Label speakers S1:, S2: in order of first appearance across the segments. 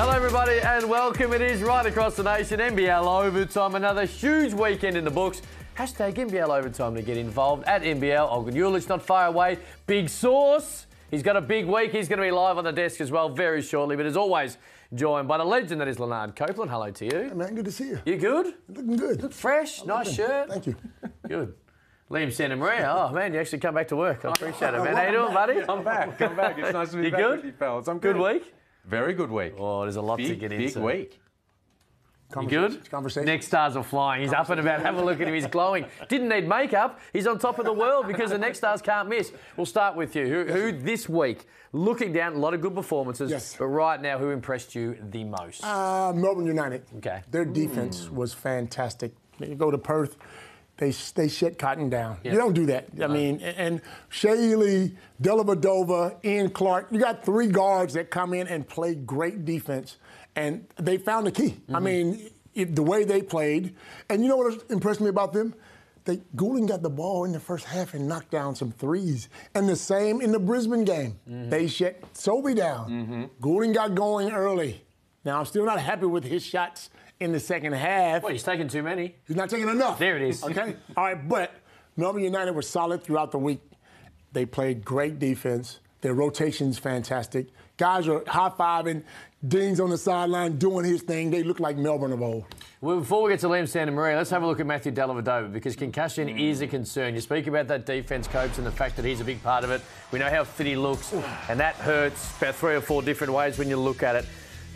S1: Hello everybody and welcome. It is right across the nation, NBL Overtime, another huge weekend in the books. Hashtag NBL Overtime to get involved at NBL. Olgun Uluc not far away. Big Sauce. He's got a big week. He's going to be live on the desk as well very shortly. But as always, joined by the legend that is Leonard Copeland. Hello to you.
S2: Hey man, good to see you.
S1: You good?
S2: Looking good.
S1: Look fresh. Nice shirt.
S2: Thank you.
S1: Good. Liam Santa Maria. Oh man, you actually come back to work. I appreciate it, man. How you doing, buddy?
S3: I'm back. Come back. It's nice to be back with you, fellas. I'm good.
S1: Good week?
S3: Very good week.
S1: Oh, there's a lot to get into.
S3: Big week.
S1: You good?
S2: Conversation.
S1: Next stars are flying. He's up and about. Have a look at him. He's glowing. Didn't need makeup. He's on top of the world because the next stars can't miss. We'll start with you. Who this week, looking down, a lot of good performances,
S2: yes,
S1: but right now, who impressed you the most?
S2: Melbourne United.
S1: Okay.
S2: Their defense was fantastic. You go to Perth, they shut Cotton down.
S1: Yeah.
S2: You don't do that. I mean, and Shaylee, Dellavedova, Ian Clark, you got three guards that come in and play great defense, and they found the key. I mean, the way they played. And you know what impressed me about them? Goulding got the ball in the first half and knocked down some threes. And the same in the Brisbane game. They shut Sobey down. Goulding got going early. Now, I'm still not happy with his shots in the second half.
S1: Well, he's taking too many.
S2: He's not taking enough.
S1: There it is.
S2: Okay? All right, but Melbourne United was solid throughout the week. They played great defense. Their rotation's fantastic. Guys are high-fiving. Dean's on the sideline doing his thing. They look like Melbourne of old.
S1: Well, before we get to Liam Santa Maria, let's have a look at Matthew Dellavedova because concussion is a concern. You speak about that defence, Copes, and the fact that he's a big part of it. We know how fit he looks, and that hurts about 3 or 4 different ways when you look at it.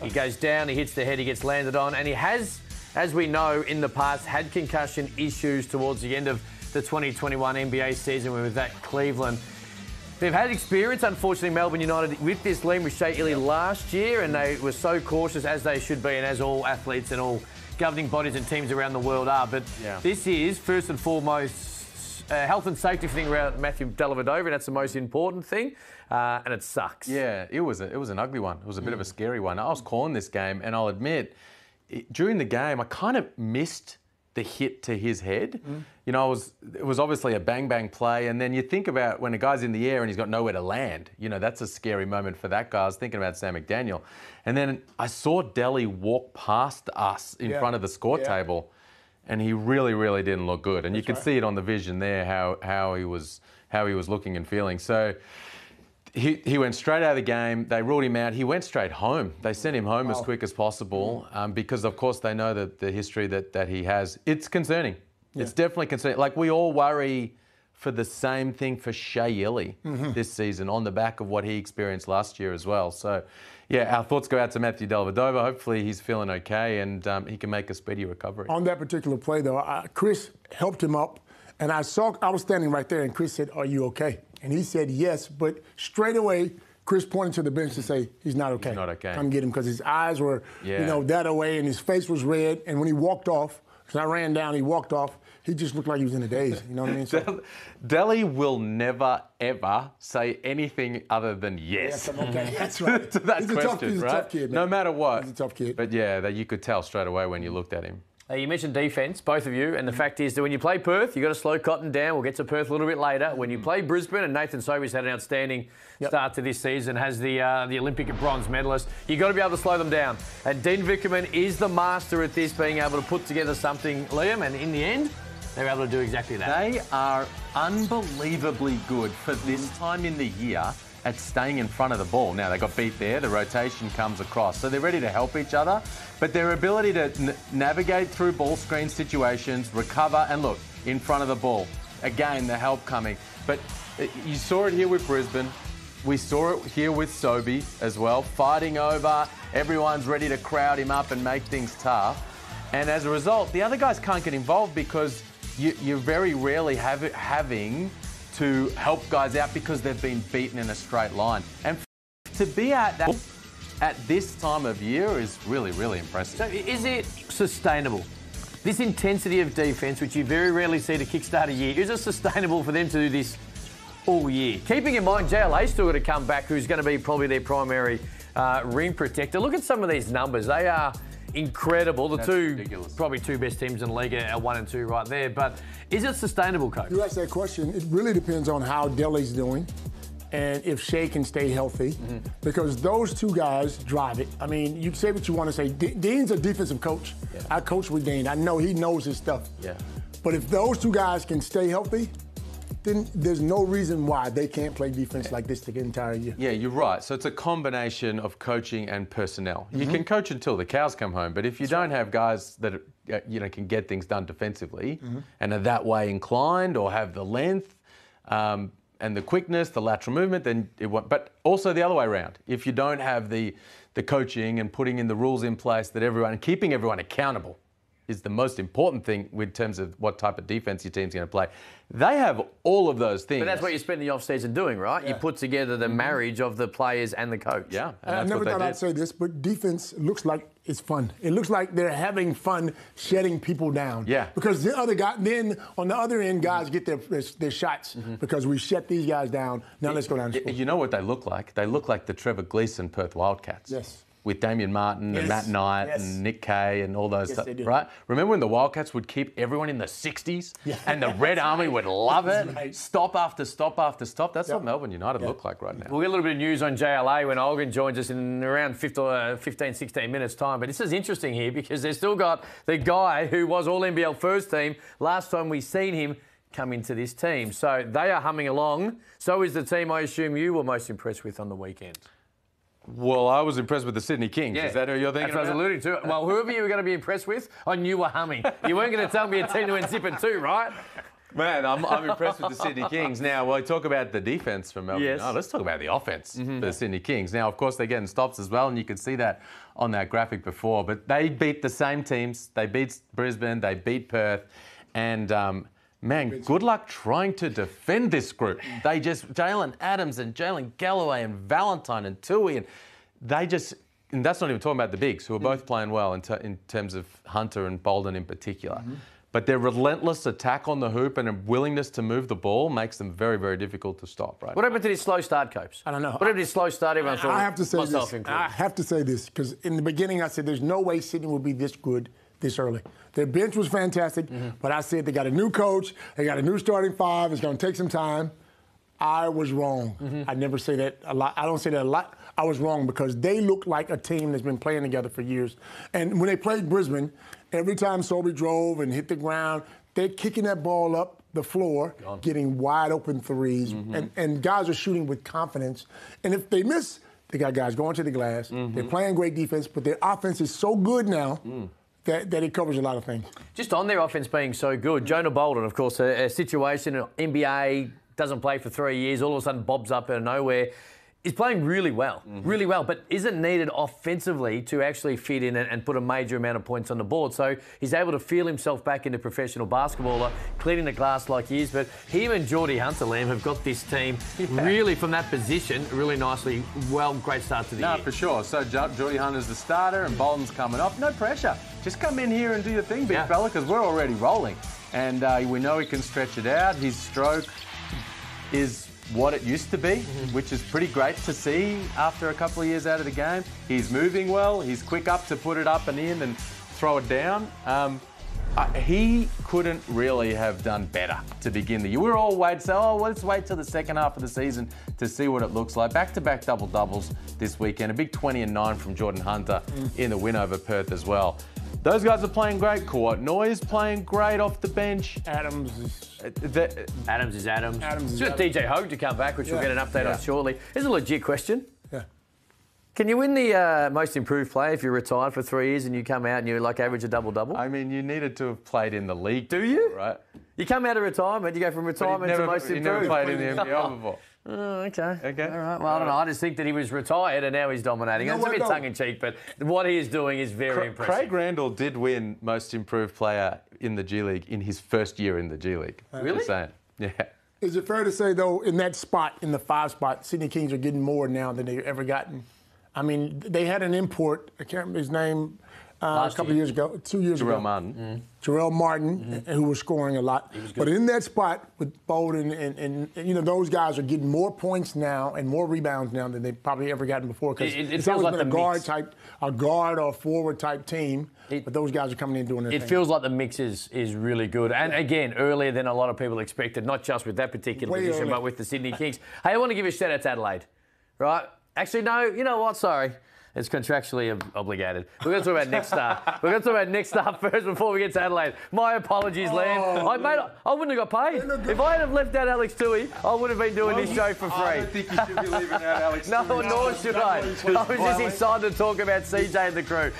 S1: He goes down, he hits the head, he gets landed on, and he has, as we know, in the past, had concussion issues towards the end of the 2021 NBA season with that Cleveland. They've had experience, unfortunately, Melbourne United, with this Liam with Shea Ili last year, and they were so cautious, as they should be, and as all athletes and all governing bodies and teams around the world are. But this is, first and foremost, health and safety thing around Matthew Dellavedova, and that's the most important thing, and it sucks.
S3: Yeah, it was an ugly one. It was a bit of a scary one. I was calling this game, and I'll admit, during the game, I kind of missed the hit to his head. You know, it was obviously a bang-bang play, and then you think about when a guy's in the air and he's got nowhere to land. You know, that's a scary moment for that guy. I was thinking about Sam McDaniel. And then I saw Delly walk past us in front of the score table, and he really, really didn't look good. And you could see it on the vision there how he was looking and feeling. So he went straight out of the game. They ruled him out. He went straight home. They sent him home as quick as possible because, of course, they know that the history that he has. It's concerning. Yeah. It's definitely concerning. Like, we all worry for the same thing for Shea Ili this season on the back of what he experienced last year as well. So, yeah, our thoughts go out to Matthew Dellavedova. Hopefully he's feeling okay and he can make a speedy recovery.
S2: On that particular play, though, Chris helped him up, and I was standing right there, and Chris said, "Are you okay?" And he said yes, but straight away, Chris pointed to the bench to say, he's not okay.
S3: He's not okay.
S2: Come get him, because his eyes were, that away, and his face was red. And when he walked off, so I ran down, he walked off, he just looked like he was in a daze. You know what I mean? So,
S3: Delly will never, ever say anything other than yes.
S2: Yes, I'm okay. That's right.
S3: to that
S2: he's
S3: question,
S2: he's
S3: right?
S2: a tough kid, man.
S3: No matter what.
S2: He's a tough kid.
S3: But yeah, that you could tell straight away when you looked at him.
S1: You mentioned defence, both of you, and the fact is that when you play Perth, you've got to slow Cotton down. We'll get to Perth a little bit later. When you play Brisbane, and Nathan Sobey's had an outstanding start to this season, has the Olympic bronze medalist, you've got to be able to slow them down. And Dean Vickerman is the master at this, being able to put together something, Liam, and in the end, they're able to do exactly that.
S3: They are unbelievably good for this time in the year at staying in front of the ball. Now, they got beat there. The rotation comes across. So they're ready to help each other. But their ability to navigate through ball screen situations, recover, and look, in front of the ball. Again, the help coming. But you saw it here with Brisbane. We saw it here with Sobey as well. Fighting over. Everyone's ready to crowd him up and make things tough. And as a result, the other guys can't get involved because you're very rarely having to help guys out because they've been beaten in a straight line. And to be at this time of year is really, really impressive.
S1: So is it sustainable? This intensity of defence, which you very rarely see to kickstart a year, is it sustainable for them to do this all year? Keeping in mind, JLA's still got to come back, who's going to be probably their primary rim protector. Look at some of these numbers. They are incredible. The probably two best teams in the league are 1 and 2 right there. But is it sustainable, Coach?
S2: You asked that question. It really depends on how Delhi's doing. and if Shea can stay healthy, because those two guys drive it. I mean, you can say what you want to say. Dean's a defensive coach.
S3: Yeah.
S2: I coach with Dean. I know he knows his stuff.
S3: Yeah.
S2: But if those two guys can stay healthy, then there's no reason why they can't play defense like this the entire year.
S3: Yeah, you're right. So it's a combination of coaching and personnel. You can coach until the cows come home, but if you don't have guys that can get things done defensively and are that way inclined or have the length and the quickness, the lateral movement, then it won't. But also the other way around. If you don't have the coaching and putting in the rules in place that and keeping everyone accountable is the most important thing in terms of what type of defense your team's going to play. They have all of those things.
S1: But that's what you spend the off-season doing, right?
S2: Yeah.
S1: You put together the marriage of the players and the coach.
S3: Yeah,
S2: I never thought I'd say this, but defense looks like it's fun. It looks like they're having fun shutting people down.
S3: Yeah.
S2: Because the other guy, then on the other end, guys get their shots because we shut these guys down. Now let's go down to school.
S3: You know what they look like? They look like the Trevor Gleeson Perth Wildcats.
S2: Yes.
S3: With Damian Martin and Matt Knight and Nick Kay and all those stuff, right? Remember when the Wildcats would keep everyone in the 60s and the Red Army would love it?
S2: Right.
S3: Stop after stop after stop. That's what Melbourne United look like right now.
S1: We'll get a little bit of news on JLA when Olgun joins us in around 15, 16 minutes' time. But this is interesting here because they've still got the guy who was All-NBL first team last time we seen him come into this team. So they are humming along. So is the team I assume you were most impressed with on the weekend.
S3: Well, I was impressed with the Sydney Kings.
S1: Yeah.
S3: Is that who you're thinking
S1: That's what I was
S3: about?
S1: alluding to. Well, whoever you were going to be impressed with, I knew were humming. You weren't going to tell me a team to win Zipper too, right?
S3: Man, I'm impressed with the Sydney Kings. Now, we talk about the defence from Melbourne.
S1: Yes.
S3: Oh, let's talk about the offence for the Sydney Kings. Now, of course, they're getting stops as well, and you could see that on that graphic before. But they beat the same teams. They beat Brisbane. They beat Perth. And, man, good luck trying to defend this group. They just, Jalen Adams and Jalen Galloway and Valentine and Tui, and they just, and that's not even talking about the bigs, who are both playing well in terms of Hunter and Bolden in particular. But their relentless attack on the hoop and a willingness to move the ball makes them very, very difficult to stop, right?
S1: What happened to this slow start, Copes?
S2: I don't know.
S1: What happened to this slow start? Everyone thought
S2: I have to say
S1: myself
S2: this.
S1: included.
S2: I have to say this because in the beginning I said there's no way Sydney will be this good this early. Their bench was fantastic, but I said they got a new coach, they got a new starting five. It's going to take some time. I was wrong. I never say that a lot. I don't say that a lot. I was wrong because they look like a team that's been playing together for years. And when they played Brisbane, every time Sobey drove and hit the ground, they're kicking that ball up the floor, getting wide open threes, and guys are shooting with confidence. And if they miss, they got guys going to the glass. They're playing great defense, but their offense is so good now that it covers a lot of things.
S1: Just on their offense being so good, Jonah Bolden, of course, a situation, NBA, doesn't play for 3 years, all of a sudden bobs up out of nowhere. He's playing really well, but isn't needed offensively to actually fit in and put a major amount of points on the board. So he's able to feel himself back into professional basketballer, cleaning the glass like he is. But him and Geordie Hunter, Lamb, have got this team really from that position really nicely. Well, great start to the year.
S3: No, for sure. So Geordie Hunter's the starter and Bolden's coming off. No pressure. Just come in here and do your thing, big fella, because we're already rolling. And we know he can stretch it out. His stroke is what it used to be, which is pretty great to see after a couple of years out of the game. He's moving well. He's quick up to put it up and in and throw it down. He couldn't really have done better to begin the year. We were all waiting, so let's wait till the second half of the season to see what it looks like. Back-to-back double-doubles this weekend. A big 20-9 from Jordan Hunter in the win over Perth as well. Those guys are playing great. Kawhi Noy's playing great off the bench.
S2: Adams is
S1: Adams.
S2: Adams
S1: Just DJ Hogue to come back, which we'll get an update on shortly. Here's a legit question.
S2: Yeah.
S1: Can you win the most improved player if you're retired for 3 years and you come out and you average a double-double?
S3: I mean, you needed to have played in the league.
S1: Do you?
S3: Right.
S1: You come out of retirement, you go from retirement to most improved.
S3: You never played in the NBL before.
S1: Oh, okay.
S3: Okay.
S1: All right. Well, I don't know. I just think that he was retired and now he's dominating. It's a bit tongue-in-cheek, but what he is doing is very impressive.
S3: Craig Randall did win most improved player in the G League in his first year in the G League.
S1: Really?
S3: Just saying. Yeah.
S2: Is it fair to say, though, in that spot, in the 5 spot, Sydney Kings are getting more now than they've ever gotten? I mean, they had an import, I can't remember his name, a couple of years ago, 2 years ago.
S3: Jarrell Martin.
S2: Jarrell Martin, who was scoring a lot. But in that spot with Bolden and those guys are getting more points now and more rebounds now than they've probably ever gotten before. Because it's always
S1: like
S2: been a guard or forward type team. But those guys are coming in doing their thing.
S1: It feels like the mix is really good. And again, earlier than a lot of people expected, not just with that particular position, but with the Sydney Kings. Hey, I want to give a shout out to Adelaide, right? Actually, no, you know what? Sorry. It's contractually obligated. We're going to talk about Next Star. We're going to talk about Next Star first before we get to Adelaide. My apologies, Lamb. I wouldn't have got paid. If I had left out Alex Toohey, I would have been doing this show for free.
S3: I don't think you should be leaving out Alex
S1: No,
S3: Toohey.
S1: nor should I. I was just excited to talk about CJ and the crew.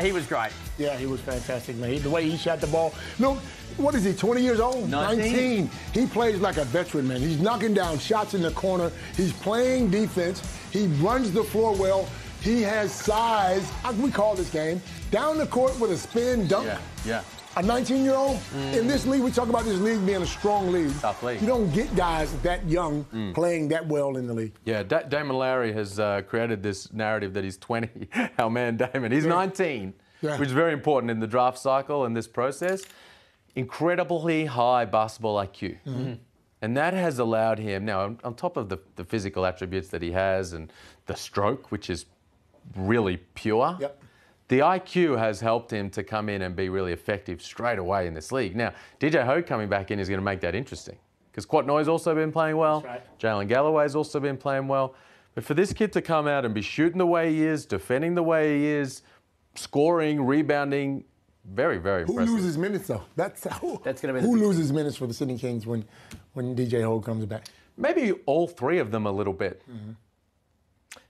S1: He was great.
S2: Yeah, he was fantastic, man. The way he shot the ball. Look, what is he, 20 years old? 19. He plays like a veteran, man. He's knocking down shots in the corner. He's playing defense. He runs the floor well. He has size, as we call this game, down the court with a spin dunk.
S3: Yeah.
S2: A 19-year-old? In this league, we talk about this league being a strong league.
S3: Tough league.
S2: You don't get guys that young playing that well in the league.
S3: Yeah, Damon Lowry has created this narrative that he's 20. Our man Damon. He's 19, which is very important in the draft cycle and this process. Incredibly high basketball IQ. And that has allowed him, now on top of the physical attributes that he has and the stroke, which is really pure, the IQ has helped him to come in and be really effective straight away in this league. Now, DJ Hogue coming back in is going to make that interesting because Quatnoy's also been playing well. Jalen Galloway's also been playing well. But for this kid to come out and be shooting the way he is, defending the way he is, scoring, rebounding, very, very impressive.
S2: Who loses minutes, though? That's going to be who loses minutes for the Sydney Kings when DJ Hogue comes back?
S3: Maybe all three of them a little bit.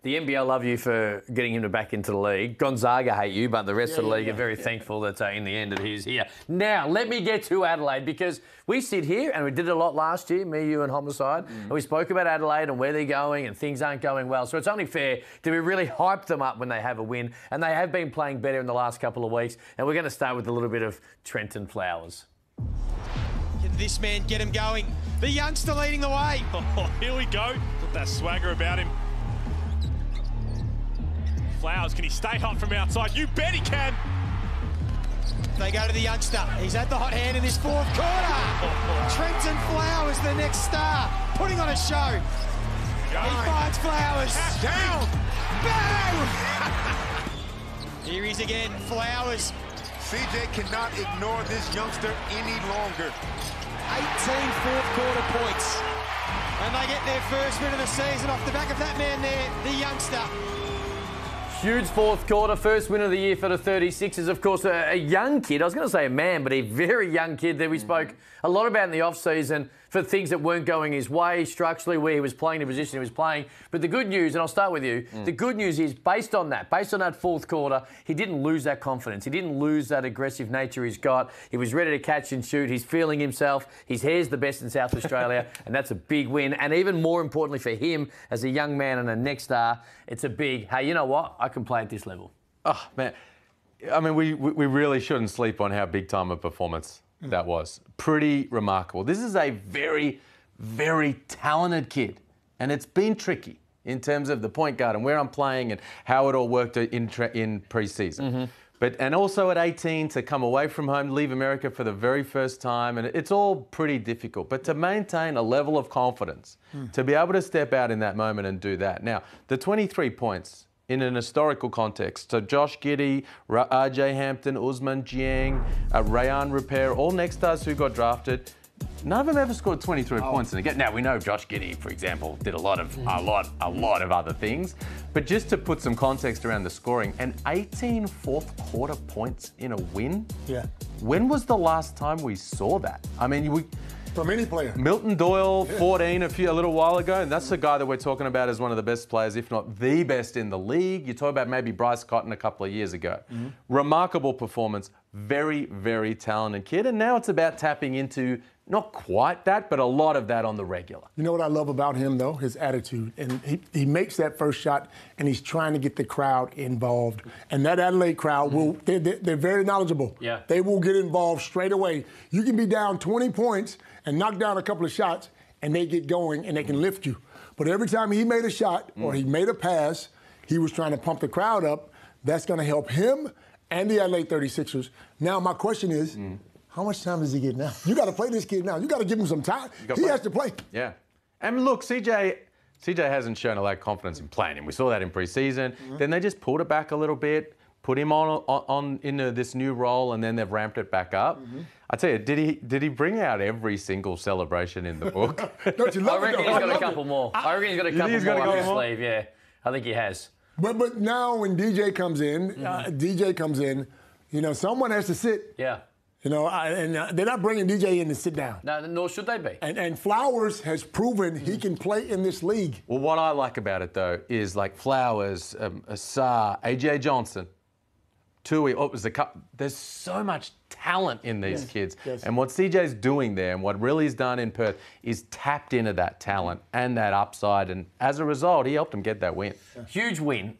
S1: The NBL love you for getting him back into the league. Gonzaga hate you, but the rest of the league are very thankful that in the end that he's here. Now, let me get to Adelaide because we sit here and we did it a lot last year, me, you and Homicide, and we spoke about Adelaide and where they're going and things aren't going well. So it's only fair to really hype them up when they have a win, and they have been playing better in the last couple of weeks. And we're going to start with a little bit of Trentyn Flowers.
S4: Can this man get him going? The youngster leading the way.
S5: Oh, here we go. Got that swagger about him. Flowers, can he stay hot from outside? You bet he can.
S4: They go to the youngster. He's had the hot hand in this fourth quarter. Trentyn Flowers, the next star, putting on a show. He finds Flowers.
S5: Down.
S4: Bang! Here he's again, Flowers.
S6: CJ cannot ignore this youngster any longer.
S4: 18 fourth quarter points. And they get their first win of the season off the back of that man there, the youngster.
S1: Huge fourth quarter, first win of the year for the 36ers. Of course, a young kid. I was going to say a man, but a very young kid that we spoke a lot about in the off-season for things that weren't going his way, structurally, where he was playing the position he was playing. But the good news, and I'll start with you, the good news is based on that fourth quarter, he didn't lose that confidence. He didn't lose that aggressive nature he's got. He was ready to catch and shoot. He's feeling himself. His hair's the best in South Australia, and that's a big win. And even more importantly for him, as a young man and a next star, it's a big, hey, you know what? I can play at this level.
S3: Oh, man. I mean, we really shouldn't sleep on how big-time a performance that was. Pretty remarkable. This is a very, very talented kid, and it's been tricky in terms of the point guard and where I'm playing and how it all worked in pre-season. And also at 18 to come away from home, leave America for the very first time, and it's all pretty difficult. But to maintain a level of confidence, to be able to step out in that moment and do that. Now, the 23 points in an historical context. So Josh Giddey, RJ Hampton, Usman Jiang, Rayan Repair, all next stars who got drafted. None of them ever scored 23 points in a game. Now, we know Josh Giddey, for example, did a lot of other things. But just to put some context around the scoring, and 18 fourth quarter points in a win?
S2: Yeah.
S3: When was the last time we saw that? I mean,
S2: from any player.
S3: Milton Doyle, 14 a little while ago, and that's the guy that we're talking about as one of the best players, if not the best in the league. You talk about maybe Bryce Cotton a couple of years ago. Remarkable performance, very, very talented kid, and now it's about tapping into not quite that, but a lot of that on the regular.
S2: You know what I love about him, though? His attitude. And he makes that first shot, and he's trying to get the crowd involved. And that Adelaide crowd, they're very knowledgeable.
S1: Yeah.
S2: They will get involved straight away. You can be down 20 points and knock down a couple of shots, and they get going, and they can lift you. But every time he made a shot or he made a pass, he was trying to pump the crowd up. That's going to help him and the Adelaide 36ers. Now, my question is, how much time does he get now? You got to play this kid now. You got to give him some time. He has to play.
S3: Yeah. And look, CJ hasn't shown a lot of confidence in playing him. We saw that in pre-season. Then they just pulled it back a little bit, put him on into this new role, and then they've ramped it back up. I tell you, did he bring out every single celebration in the book?
S2: Don't you love
S1: I reckon
S2: it?
S1: he's got a couple more. I reckon he's got a couple more up his sleeve, yeah. I think he has.
S2: But now when DJ comes in, you know, someone has to sit.
S1: Yeah.
S2: You know, they're not bringing DJ in to sit down.
S1: No, nor should they be.
S2: And Flowers has proven he can play in this league.
S3: Well, what I like about it, though, is like Flowers, Asar, AJ Johnson, Tui, there's so much talent in these kids.
S2: Yes.
S3: And what CJ's doing there and what really he's done in Perth is tapped into that talent and that upside. And as a result, he helped them get that win.
S1: Huge win.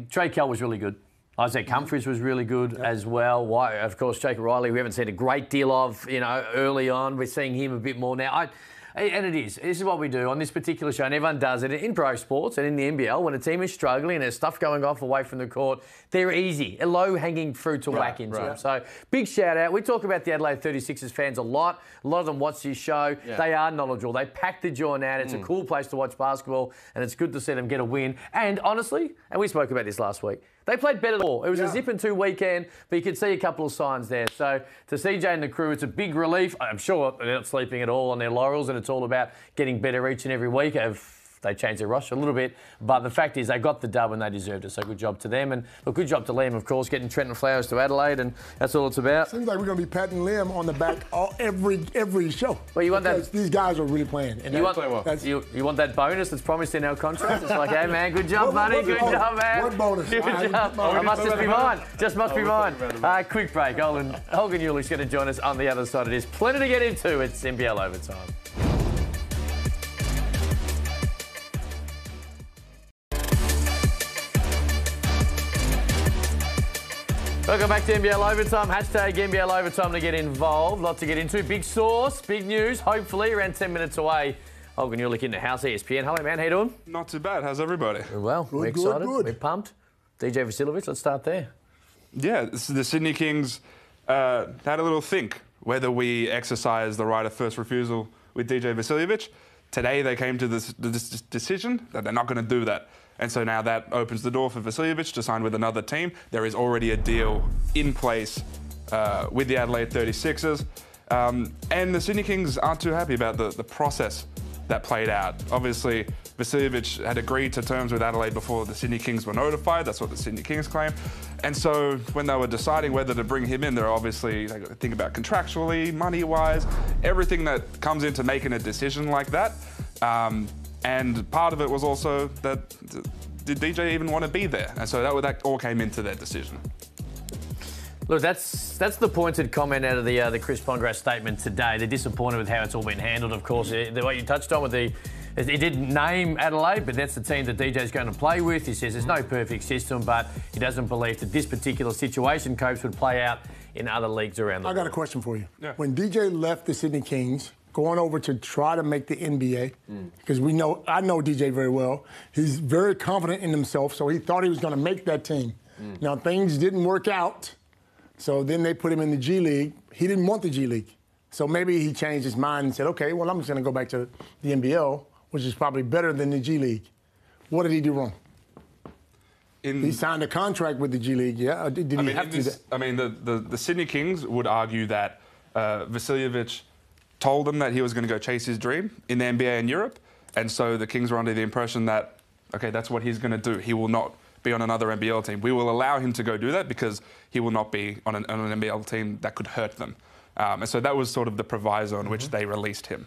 S1: Trey Kell was really good. Isaac Humphries was really good as well. Of course, Jacob Riley, we haven't seen a great deal of, you know, early on. We're seeing him a bit more now. And it is. This is what we do on this particular show, and everyone does it in pro sports and in the NBL. When a team is struggling and there's stuff going off away from the court, they're easy, a low-hanging fruit to whack into them. So big shout-out. We talk about the Adelaide 36ers fans a lot. A lot of them watch this show. Yeah. They are knowledgeable. They pack the joint out. It's a cool place to watch basketball, and it's good to see them get a win. And honestly, and we spoke about this last week, they played better than all. It was a zip and two weekend, but you could see a couple of signs there. So to CJ and the crew, it's a big relief. I'm sure they're not sleeping at all on their laurels, and it's all about getting better each and every week. They changed their roster a little bit, but the fact is they got the dub and they deserved it. So good job to them, and a good job to Liam, of course, getting Trentyn Flowers to Adelaide, and that's all it's about.
S2: Seems like we're going to be patting Liam on the back every show.
S1: Well, you want that?
S2: These guys are really playing. And
S1: you want that bonus that's promised in our contract? It's like, hey man, good job, buddy. Good job, man.
S2: What bonus?
S1: Good job. It must just be mine. Just must be mine. Quick break. Olgun Uluc is going to join us on the other side of this. Plenty to get into. It's NBL Overtime. Welcome back to NBL Overtime. Hashtag NBL Overtime to get involved. Lot to get into. Big source, big news. Hopefully around 10 minutes away. Olgun Uluc in the house, ESPN. Hello, man. How you doing?
S7: Not too bad. How's everybody?
S1: Very well. We're excited. We're pumped. DJ Vasiljevic, let's start there.
S7: Yeah, the Sydney Kings had a little think whether we exercise the right of first refusal with DJ Vasiljevic. Today they came to this decision that they're not going to do that. And so now that opens the door for Vasiljevic to sign with another team. There is already a deal in place with the Adelaide 36ers. And the Sydney Kings aren't too happy about the process that played out. Obviously, Vasiljevic had agreed to terms with Adelaide before the Sydney Kings were notified. That's what the Sydney Kings claim. And so when they were deciding whether to bring him in, they're obviously they got to think about contractually, money-wise, everything that comes into making a decision like that. And part of it was also that did DJ even want to be there? And so that all came into their decision.
S1: Look, that's the pointed comment out of the Chris Pongrass statement today. They're disappointed with how it's all been handled, of course. The way you touched on with he didn't name Adelaide, but that's the team that DJ's going to play with. He says there's no perfect system, but he doesn't believe that this particular situation, Copes, would play out in other leagues around the world.
S2: I got a question for you.
S7: Yeah.
S2: When DJ left the Sydney Kings, going over to try to make the NBA, because I know DJ very well. He's very confident in himself, so he thought he was going to make that team. Now, things didn't work out, so then they put him in the G League. He didn't want the G League. So maybe he changed his mind and said, okay, well, I'm just going to go back to the NBL, which is probably better than the G League. What did he do wrong? He signed a contract with the G League, yeah? Did he have to do that?
S7: I mean, the Sydney Kings would argue that Vasiljevic told them that he was going to go chase his dream in the NBA in Europe. And so the Kings were under the impression that, okay, that's what he's going to do. He will not be on another NBL team. We will allow him to go do that because he will not be on an NBL team that could hurt them. And so that was sort of the proviso on which they released him.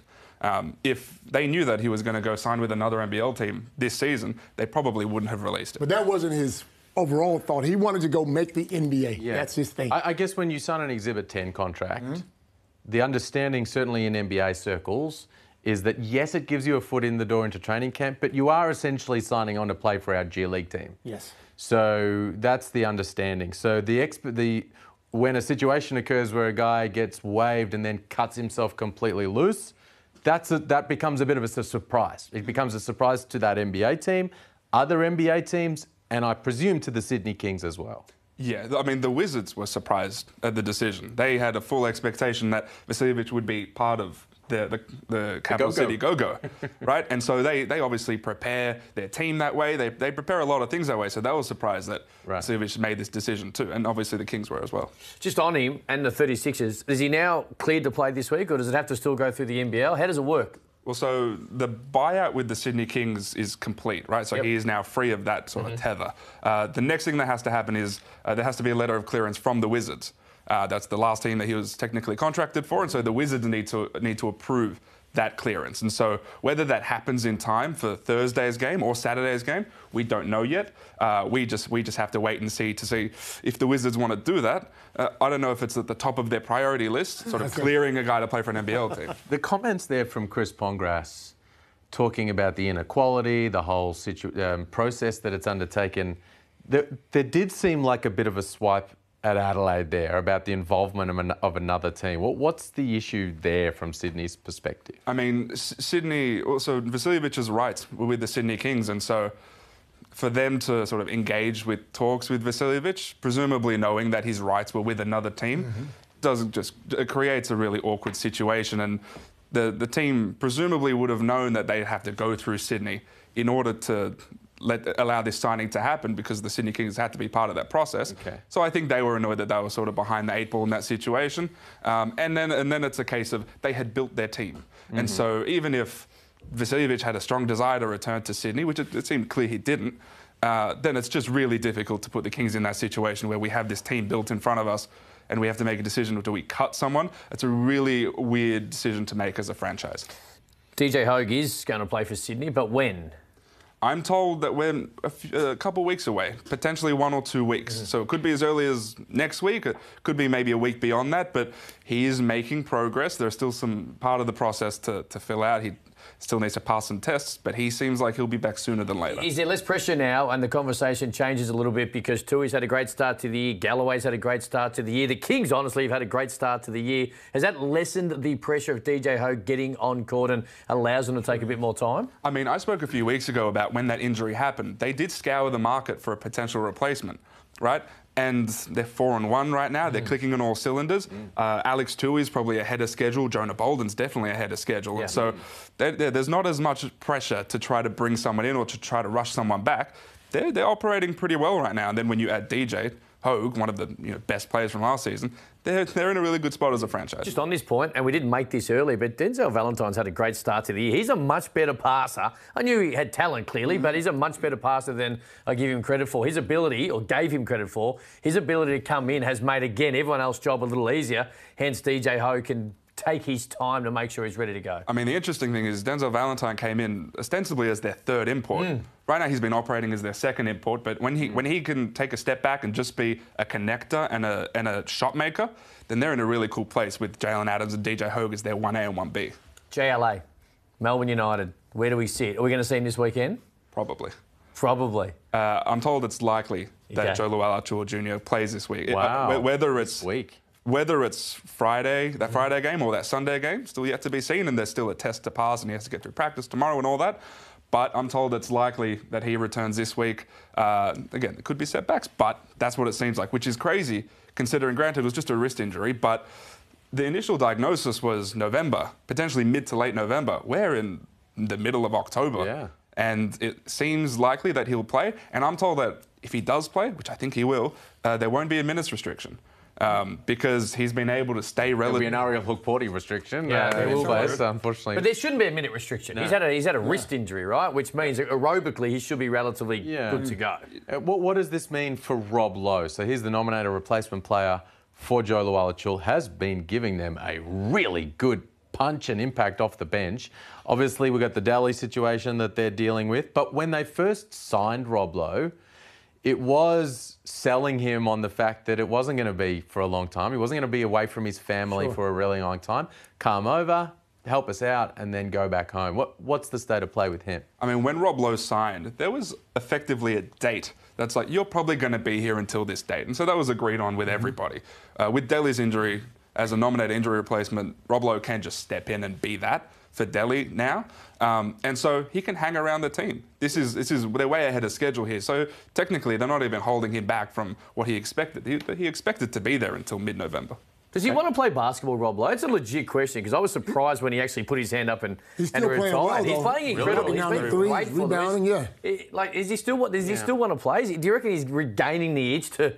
S7: If they knew that he was going to go sign with another NBL team this season, they probably wouldn't have released him.
S2: But that wasn't his overall thought. He wanted to go make the NBA. Yeah. That's his thing.
S3: I guess when you sign an Exhibit 10 contract, the understanding, certainly in NBA circles, is that yes, it gives you a foot in the door into training camp, but you are essentially signing on to play for our G League team.
S2: Yes.
S3: So that's the understanding. So when a situation occurs where a guy gets waived and then cuts himself completely loose, that becomes a bit of a surprise. It becomes a surprise to that NBA team, other NBA teams, and I presume to the Sydney Kings as well.
S7: Yeah, I mean, the Wizards were surprised at the decision. They had a full expectation that Vasiljevic would be part of the Capital City Go-Go, right? And so they obviously prepare their team that way. They prepare a lot of things that way. So they were surprised that Vasiljevic made this decision too. And obviously the Kings were as well.
S1: Just on him and the 36ers, is he now cleared to play this week or does it have to still go through the NBL? How does it work?
S7: Well, so the buyout with the Sydney Kings is complete, right? So he is now free of that sort of tether. The next thing that has to happen is there has to be a letter of clearance from the Wizards. That's the last team that he was technically contracted for, and so the Wizards need to approve that clearance. And so whether that happens in time for Thursday's game or Saturday's game, we don't know yet. We just have to wait and see if the Wizards want to do that. I don't know if it's at the top of their priority list, sort of clearing a guy to play for an NBL team.
S3: The comments there from Chris Pongras talking about the inequality, the whole process that it's undertaken, there did seem like a bit of a swipe at Adelaide there about the involvement of another team. What's the issue there from Sydney's perspective?
S7: I mean, Sydney, also Vasiljevic's rights were with the Sydney Kings, and so for them to sort of engage with talks with Vasiljevic, presumably knowing that his rights were with another team, it creates a really awkward situation. And the team presumably would have known that they'd have to go through Sydney in order to allow this signing to happen, because the Sydney Kings had to be part of that process.
S3: Okay.
S7: So I think they were annoyed that they were sort of behind the 8 ball in that situation. And then it's a case of they had built their team. And so even if Vasiljevic had a strong desire to return to Sydney, which it seemed clear he didn't, then it's just really difficult to put the Kings in that situation where we have this team built in front of us and we have to make a decision, do we cut someone? It's a really weird decision to make as a franchise.
S1: DJ Hogue is going to play for Sydney, but when?
S7: I'm told that we're a couple of weeks away, potentially 1 or 2 weeks. So it could be as early as next week. It could be maybe a week beyond that, but he is making progress. There's still some part of the process to fill out. He still needs to pass some tests, but he seems like he'll be back sooner than later.
S1: Is there less pressure now and the conversation changes a little bit because Tui's had a great start to the year, Galloway's had a great start to the year, the Kings honestly have had a great start to the year. Has that lessened the pressure of DJ Hogue getting on court and allows them to take a bit more time?
S7: I mean, I spoke a few weeks ago about when that injury happened. They did scour the market for a potential replacement, right? And they're 4-1 right now. They're clicking on all cylinders. Alex Tui is probably ahead of schedule. Jonah Bolden's definitely ahead of schedule. And so there's not as much pressure to try to bring someone in or to try to rush someone back. They're operating pretty well right now. And then when you add DJ Hogue, one of the best players from last season, they're in a really good spot as a franchise.
S1: Just on this point, and we didn't make this earlier, but Denzel Valentine's had a great start to the year. He's a much better passer. I knew he had talent, clearly, but he's a much better passer than I give him credit for. His ability, or gave him credit for, his ability to come in has made, again, everyone else's job a little easier. Hence, DJ Hogue can take his time to make sure he's ready to go.
S7: I mean, the interesting thing is Denzel Valentine came in ostensibly as their third import. Right now he's been operating as their second import, but when he can take a step back and just be a connector and a shot maker, then they're in a really cool place with Jalen Adams and DJ Hogue as their 1A and 1B.
S1: JLA, Melbourne United, where do we sit? Are we going to see him this weekend?
S7: Probably.
S1: Probably.
S7: I'm told it's likely that Joe Uluc Jr. plays this week.
S3: Wow.
S7: Whether it's Friday, that Friday game, or that Sunday game, still yet to be seen, and there's still a test to pass, and he has to get through practice tomorrow and all that. But I'm told it's likely that he returns this week. Again, there could be setbacks, but that's what it seems like, which is crazy, considering, granted, it was just a wrist injury, but the initial diagnosis was November, potentially mid to late November. We're in the middle of October.
S3: Yeah.
S7: And it seems likely that he'll play. And I'm told that if he does play, which I think he will, there won't be a minutes restriction. Because he's been able to stay relative.
S3: There'll be an Ariel Hook-Porty restriction. Unfortunately.
S1: But there shouldn't be a minute restriction. No. He's had a wrist injury, right? Which means aerobically he should be relatively good to go.
S3: What does this mean for Rob Lowe? So he's the nominated replacement player for Joe Uluc, has been giving them a really good punch and impact off the bench. Obviously, we've got the Delhi situation that they're dealing with. But when they first signed Rob Lowe, it was selling him on the fact that it wasn't going to be for a long time. He wasn't going to be away from his family for a really long time. Come over, help us out, and then go back home. What's the state of play with him?
S7: I mean, when Rob Lowe signed, there was effectively a date that's like, you're probably going to be here until this date. And so that was agreed on with everybody. With Delhi's injury, as a nominated injury replacement, Rob Lowe can just step in and be that for Delhi now. And so he can hang around the team. This is they're way ahead of schedule here. So technically, they're not even holding him back from what he expected. He expected to be there until mid-November.
S1: Does he want to play basketball, Rob Lowe? It's a legit question because I was surprised when he actually put his hand up and retired.
S2: Well,
S1: he's playing incredible. He's been great for
S2: rebounding,
S1: Does he still want to play? Do you reckon he's regaining the itch to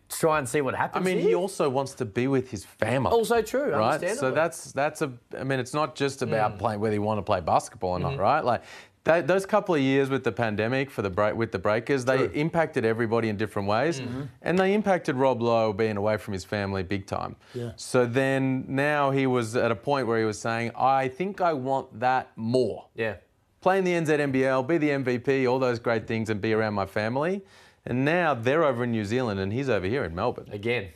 S1: try and see what happens?
S3: I mean, he also wants to be with his family.
S1: Also true,
S3: right?
S1: understandably.
S3: So I mean, it's not just about playing whether you want to play basketball or not, right? Like those couple of years with the pandemic with the Breakers, they impacted everybody in different ways, and they impacted Rob Lowe being away from his family big time.
S2: Yeah.
S3: So then now he was at a point where he was saying, I think I want that more.
S1: Yeah.
S3: Play in the NZNBL, be the MVP, all those great things, and be around my family. And now they're over in New Zealand and he's over here in Melbourne.
S1: Again,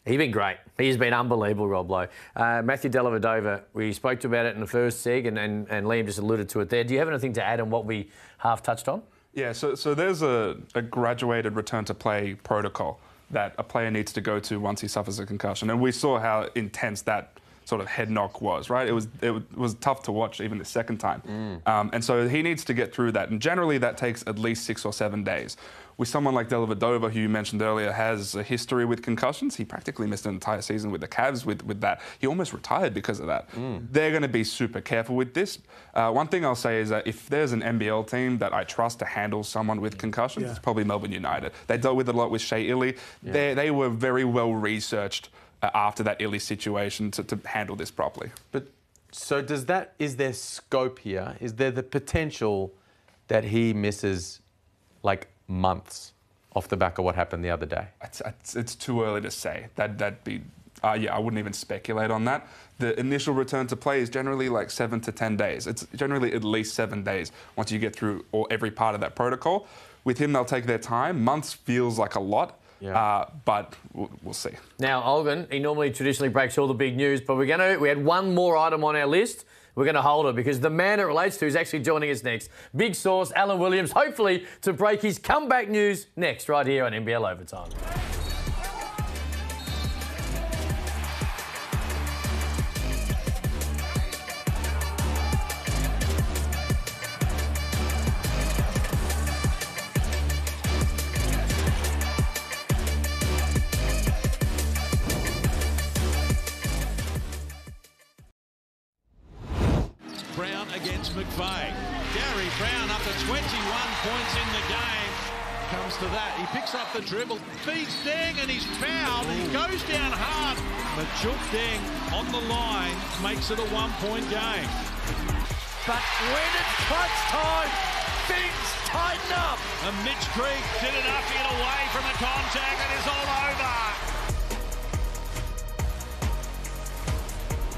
S1: he's been great. He's been unbelievable, Rob Lowe. Matthew Dellavedova, we spoke about it in the first seg and Liam just alluded to it there. Do you have anything to add on what we half touched on?
S7: Yeah, so there's a graduated return to play protocol that a player needs to go to once he suffers a concussion. And we saw how intense that sort of head knock was, right? It was tough to watch even the second time. And so he needs to get through that. And generally that takes at least 6 or 7 days. With someone like Dellavedova, who you mentioned earlier, has a history with concussions. He practically missed an entire season with the Cavs with that. He almost retired because of that. They're going to be super careful with this. One thing I'll say is that if there's an NBL team that I trust to handle someone with concussions, it's probably Melbourne United. They dealt with it a lot with Shea Ili. They were very well researched after that Ili situation to handle this properly.
S3: But so is there scope here? Is there the potential that he misses like months off the back of what happened the other day?
S7: It's too early to say. That'd be, I wouldn't even speculate on that. The initial return to play is generally like 7 to 10 days. It's generally at least 7 days once you get through every part of that protocol. With him, they'll take their time. Months feels like a lot.
S3: Yeah.
S7: But we'll see.
S1: Now, Olgun, he normally traditionally breaks all the big news, but we had one more item on our list. We're going to hold it because the man it relates to is actually joining us next. Big source, Alan Williams, hopefully to break his comeback news next, right here on NBL Overtime.
S8: Brown against McVeigh. Gary Brown up to 21 points in the game. Comes to that. He picks up the dribble. Feeds Deng and he's fouled. He goes down hard. Majuk Deng on the line makes it a 1-point game.
S9: But when it's crunch time, things tighten up.
S8: And Mitch Creek did enough to get away from the contact and it's all over.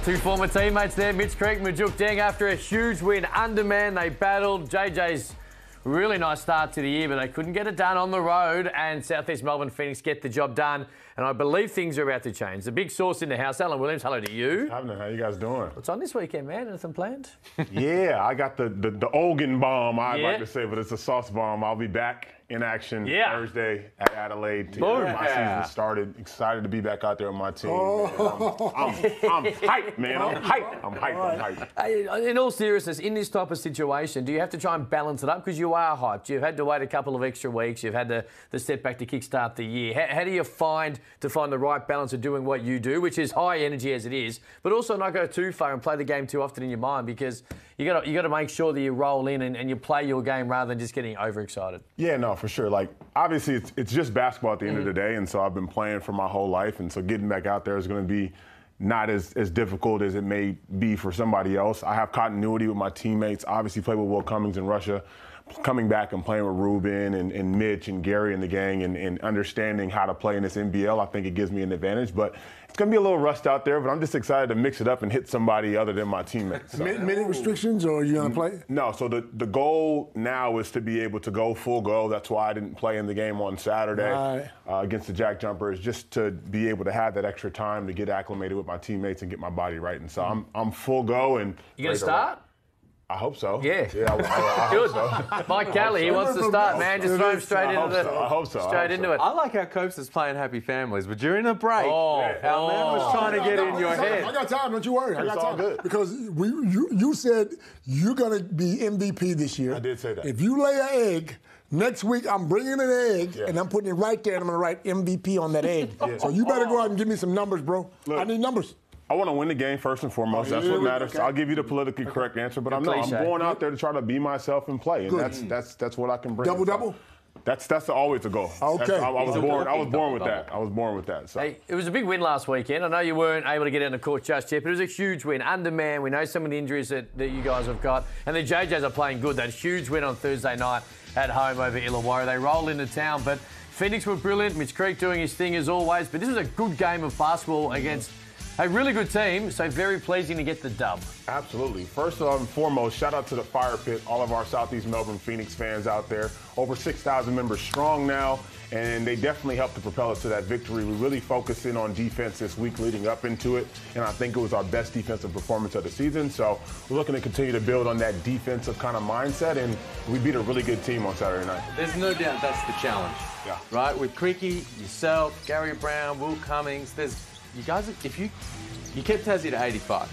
S1: Two former teammates there, Mitch Creek and Majuk Deng, after a huge win. Underman, they battled. JJ's really nice start to the year, but they couldn't get it done on the road, and Southeast Melbourne Phoenix get the job done. And I believe things are about to change. The big source in the house, Alan Williams, hello to you.
S10: How you guys doing?
S1: What's on this weekend, man? Anything planned?
S10: Yeah, I got the Olgun bomb, I'd like to say, but it's a sauce bomb. I'll be back in action Thursday at Adelaide. My season started. Excited to be back out there with my team. I'm hyped, man. I'm hyped.
S1: In all seriousness, in this type of situation, do you have to try and balance it up? Because you are hyped. You've had to wait a couple of extra weeks. You've had the setback to kickstart the year. How do you find the right balance of doing what you do, which is high energy as it is, but also not go too far and play the game too often in your mind, because you got to make sure that you roll in and you play your game rather than just getting overexcited?
S10: Yeah, no, for sure. Like, obviously, it's just basketball at the end of the day, and so I've been playing for my whole life, and so getting back out there is going to be not as difficult as it may be for somebody else. I have continuity with my teammates. Obviously, played with Will Cummings in Russia. Coming back and playing with Ruben and Mitch and Gary and the gang and understanding how to play in this NBL, I think it gives me an advantage. But it's going to be a little rust out there, but I'm just excited to mix it up and hit somebody other than my teammates. So.
S2: Minute restrictions, or are you going to play?
S10: No, so the goal now is to be able to go full go. That's why I didn't play in the game on Saturday against the Jack Jumpers, just to be able to have that extra time to get acclimated with my teammates and get my body right. And so I'm full go. And
S1: you going to start?
S10: I hope so.
S1: Yeah.
S10: I
S1: Good.
S10: hope so.
S1: Mike Kelly, he wants to start, man. Just throw him straight into the.
S10: I hope so.
S1: Straight into it.
S3: I like how Copes is playing Happy Families, but during the break, our man was trying to get in your head.
S2: I got time, don't you worry. I got
S10: It's all
S2: time.
S10: good.
S2: Because you said you're going to be MVP this year.
S10: I did say that.
S2: If you lay an egg, next week I'm bringing an egg, and I'm putting it right there, and I'm going to write MVP on that egg. So you better go out and give me some numbers, bro.
S10: Look,
S2: I need numbers.
S10: I want to win the game first and foremost. That's what matters. Okay. I'll give you the politically correct answer, but I'm going out there to try to be myself and play, and that's what I can bring.
S2: Double.
S10: That's always a goal.
S2: Okay.
S10: I was born with that. I was born with that. So.
S1: Hey, it was a big win last weekend. I know you weren't able to get on the court just yet, but it was a huge win. Undermanned. We know some of the injuries that you guys have got, and the JJs are playing good. That huge win on Thursday night at home over Illawarra. They rolled into town, but Phoenix were brilliant. Mitch Creek doing his thing as always. But this was a good game of basketball against a really good team, so very pleasing to get the dub.
S10: Absolutely. First and foremost, shout out to the Fire Pit, all of our Southeast Melbourne Phoenix fans out there. Over 6,000 members strong now, and they definitely helped to propel us to that victory. We really focused in on defense this week leading up into it, and I think it was our best defensive performance of the season. So we're looking to continue to build on that defensive kind of mindset, and we beat a really good team on Saturday night.
S3: There's no doubt that's the challenge.
S10: Yeah.
S3: Right? With Creaky, yourself, Gary Brown, Will Cummings, you guys, if you kept Tassie to 85.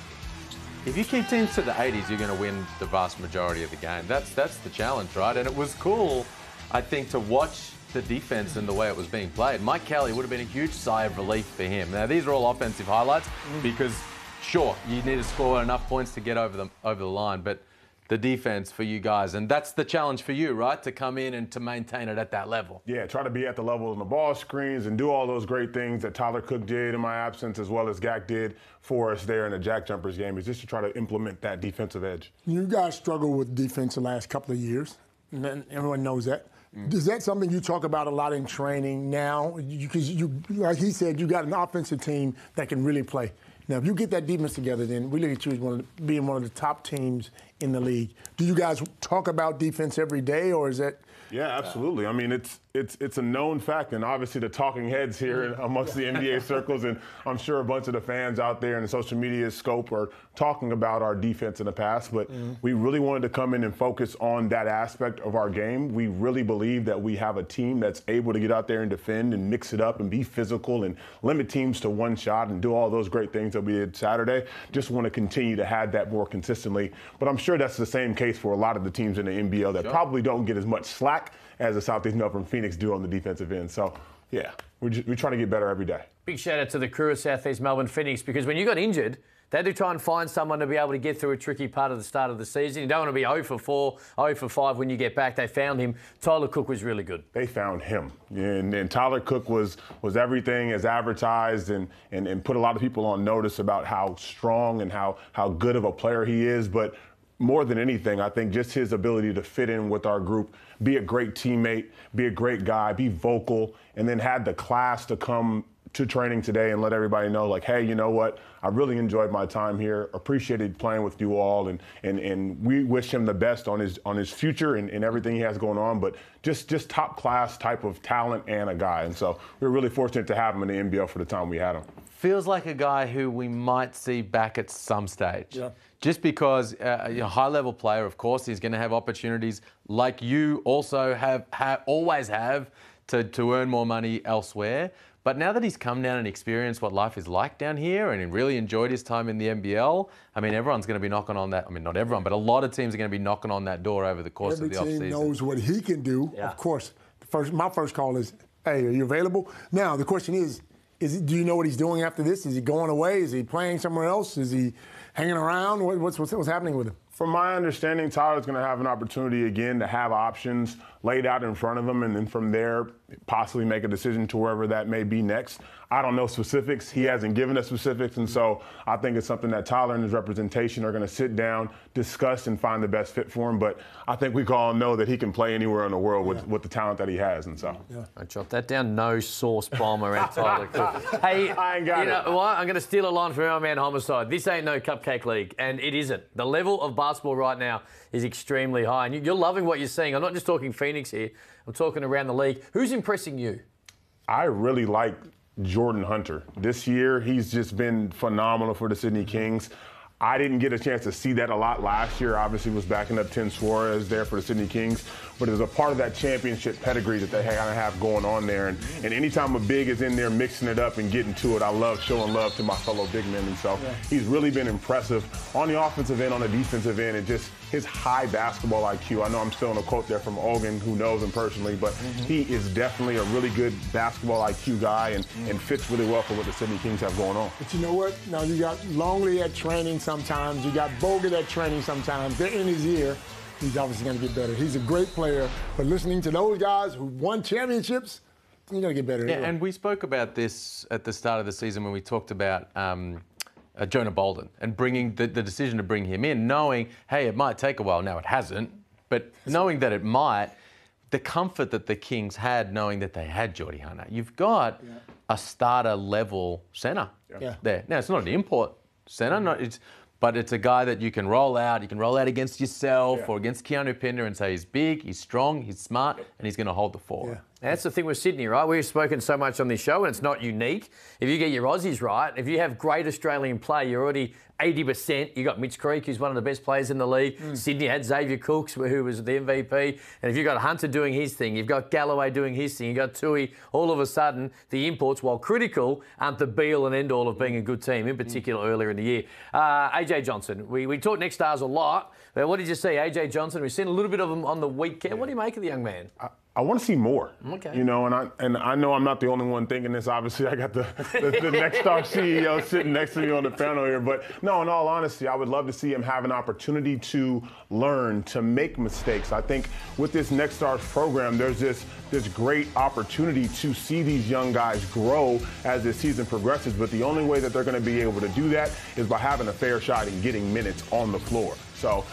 S3: If you keep teams to the 80s, you're going to win the vast majority of the game. That's the challenge, right? And it was cool, I think, to watch the defense and the way it was being played. Mike Kelly would have been a huge sigh of relief for him. Now, these are all offensive highlights because, sure, you need to score enough points to get over the line, but the defense for you guys, and that's the challenge for you, right? To come in and to maintain it at that level.
S10: Yeah, try to be at the level of the ball screens and do all those great things that Tyler Cook did in my absence, as well as Gak did for us there in the Jack Jumpers game, is just to try to implement that defensive edge.
S2: You guys struggle with defense the last couple of years, and everyone knows that. Is that something you talk about a lot in training now? Because like he said, you got an offensive team that can really play. Now, if you get that defense together, then we look at you as being one of the top teams in the league. Do you guys talk about defense every day, or is that?
S10: Yeah, absolutely. I mean, it's a known fact, and obviously the talking heads here amongst the NBA circles, and I'm sure a bunch of the fans out there in the social media scope are talking about our defense in the past, but we really wanted to come in and focus on that aspect of our game. We really believe that we have a team that's able to get out there and defend and mix it up and be physical and limit teams to one shot and do all those great things that we did Saturday. Just want to continue to have that more consistently. But I'm sure that's the same case for a lot of the teams in the NBL that probably don't get as much slack as the Southeast Melbourne Phoenix do on the defensive end. So, yeah, we're trying to get better every day.
S1: Big shout out to the crew of Southeast Melbourne Phoenix, because when you got injured, they had to try and find someone to be able to get through a tricky part of the start of the season. You don't want to be 0 for 4, 0 for 5 when you get back. They found him. Tyler Cook was really good.
S10: They found him. And Tyler Cook was everything as advertised and put a lot of people on notice about how strong and how good of a player he is. But more than anything, I think just his ability to fit in with our group, be a great teammate, be a great guy, be vocal, and then had the class to come to training today and let everybody know, like, hey, you know what? I really enjoyed my time here. Appreciated playing with you all, and we wish him the best on his future and everything he has going on. But just top class type of talent and a guy, and so we're really fortunate to have him in the NBL for the time we had him.
S3: Feels like a guy who we might see back at some stage.
S2: Yeah.
S3: Just because a high-level player, of course, he's going to have opportunities like you also always have to earn more money elsewhere. But now that he's come down and experienced what life is like down here and he really enjoyed his time in the NBL, I mean, everyone's going to be knocking on that. I mean, not everyone, but a lot of teams are going to be knocking on that door over the course of the offseason.
S2: Every team knows what he can do. Yeah. Of course, my first call is, hey, are you available? Now, the question is do you know what he's doing after this? Is he going away? Is he playing somewhere else? Is he hanging around? What's happening with him?
S10: From my understanding, Tyler's going to have an opportunity again to have options laid out in front of him, and then from there possibly make a decision to wherever that may be next. I don't know specifics. He hasn't given us specifics, and so I think it's something that Tyler and his representation are going to sit down, discuss, and find the best fit for him. But I think we all know that he can play anywhere in the world with the talent that he has, and so.
S1: Yeah. I jot that down. No sauce bomb around Tyler Cook. Hey,
S10: I ain't got
S1: you know what? I'm going to steal a line from our man Homicide. This ain't no cupcake league, and it isn't. The level of basketball right now is extremely high, and you're loving what you're seeing. I'm not just talking Phoenix here. I'm talking around the league. Who's impressing you?
S10: I really like Jordan Hunter. This year, he's just been phenomenal for the Sydney Kings. I didn't get a chance to see that a lot last year. Obviously, was backing up Trentyn Flowers there for the Sydney Kings. But there's a part of that championship pedigree that they kind of have going on there. And anytime a big is in there mixing it up and getting to it, I love showing love to my fellow big men. And so he's really been impressive on the offensive end, on the defensive end, and just his high basketball IQ. I know I'm stealing a quote there from Olgun, who knows him personally, but he is definitely a really good basketball IQ guy and fits really well for what the Sydney Kings have going on.
S2: But you know what? Now you got Longley at training sometimes. You got Bogut at training sometimes. They're in his ear. He's obviously going to get better. He's a great player, but listening to those guys who won championships, he's going to get better.
S3: Yeah, and we spoke about this at the start of the season when we talked about Jonah Bolden and bringing the decision to bring him in, knowing, hey, it might take a while. Now it hasn't, but knowing that it might, the comfort that the Kings had knowing that they had Geordie Hunter. You've got a starter-level centre there. Now, it's not an import centre, but it's a guy that you can roll out. You can roll out against yourself or against Keanu Pinder and say he's big, he's strong, he's smart, and he's going to hold the fort.
S1: And that's the thing with Sydney, right? We've spoken so much on this show, and it's not unique. If you get your Aussies right, if you have great Australian play, you're already 80%. You got Mitch Creek, who's one of the best players in the league. Sydney had Xavier Cooks, who was the MVP. And if you've got Hunter doing his thing, you've got Galloway doing his thing, you've got Tui, all of a sudden, the imports, while critical, aren't the be-all and end-all of being a good team, in particular earlier in the year. AJ Johnson, we talk next stars a lot. But what did you see? AJ Johnson, we've seen a little bit of him on the weekend. What do you make of the young man?
S10: I want to see more.
S1: Okay.
S10: You know, and I know I'm not the only one thinking this. Obviously, I got the Next Star CEO sitting next to me on the panel here. But no, in all honesty, I would love to see him have an opportunity to learn, to make mistakes. I think with this Next Stars program, there's this great opportunity to see these young guys grow as this season progresses. But the only way that they're going to be able to do that is by having a fair shot and getting minutes on the floor. So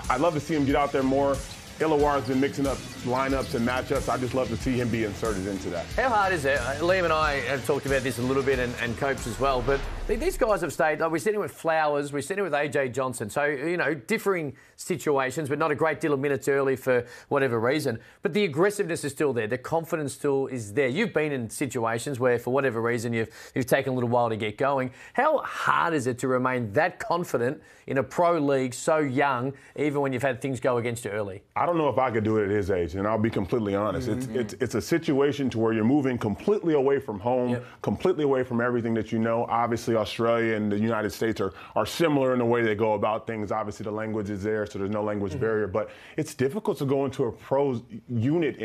S10: I'd love to see him get out there more. Illawarra's been mixing up lineups and matchups. I just love to see him be inserted into that.
S1: How hard is it? Liam and I have talked about this a little bit, and Copes as well, but these guys have stayed. Like, we're sitting with Flowers, we're sitting with AJ Johnson. So, you know, differing situations, but not a great deal of minutes early for whatever reason. But the aggressiveness is still there. The confidence still is there. You've been in situations where, for whatever reason, you've taken a little while to get going. How hard is it to remain that confident in a pro league so young, even when you've had things go against you early?
S10: I don't know if I could do it at his age, and I'll be completely honest. It's a situation to where you're moving completely away from home, completely away from everything that you know. Obviously, Australia and the United States are similar in the way they go about things. Obviously, the language is there, so there's no language barrier. But it's difficult to go into a pro unit